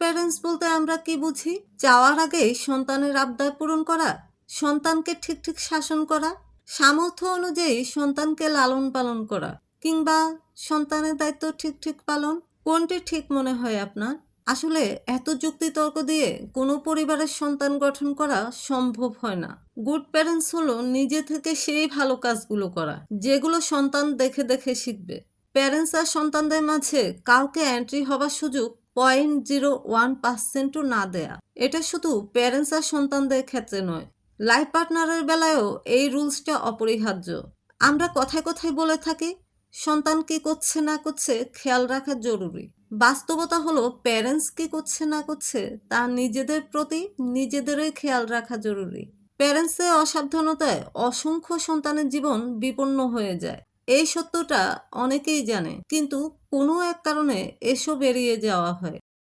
Parents বলতে আমরা কি বুঝি? চাওয়ার আগেই সন্তানের আবদার পূরণ করা, সন্তানকে ঠিক শাসন করা, সামর্থ্য অনুযায়ী সন্তানকে লালন পালন করা, কিংবা সন্তানের দায়িত্ব ঠিক পালন। কোনটি ঠিক মনে হয় আপনার? আসলে এত যুক্তিতর্ক দিয়ে কোনো পরিবারের সন্তান গঠন করা সম্ভব হয় না। গুড প্যারেন্টস হলো নিজে থেকে সেই ভালো কাজগুলো করা যেগুলো সন্তান দেখে শিখবে। প্যারেন্টস আর সন্তানদের মাঝে কাউকে এন্ট্রি হবার সুযোগ 0.01%ও না দেয়া। এটা শুধু প্যারেন্টস আর সন্তানদের ক্ষেত্রে নয়, লাইফ পার্টনারের বেলায়ও এই রুলসটা অপরিহার্য। আমরা কথায় বলে থাকি সন্তান কি করছে না করছে খেয়াল রাখা জরুরি। বাস্তবতা হলো প্যারেন্টস কি করছে না করছে তা নিজেদের প্রতি নিজেদেরই খেয়াল রাখা জরুরি। প্যারেন্টসের অসাবধানতায় অসংখ্য সন্তানের জীবন বিপন্ন হয়ে যায়। এই সত্যটা অনেকেই জানে, কিন্তু কোনো এক কারণে এসব এড়িয়ে যাওয়া হয়।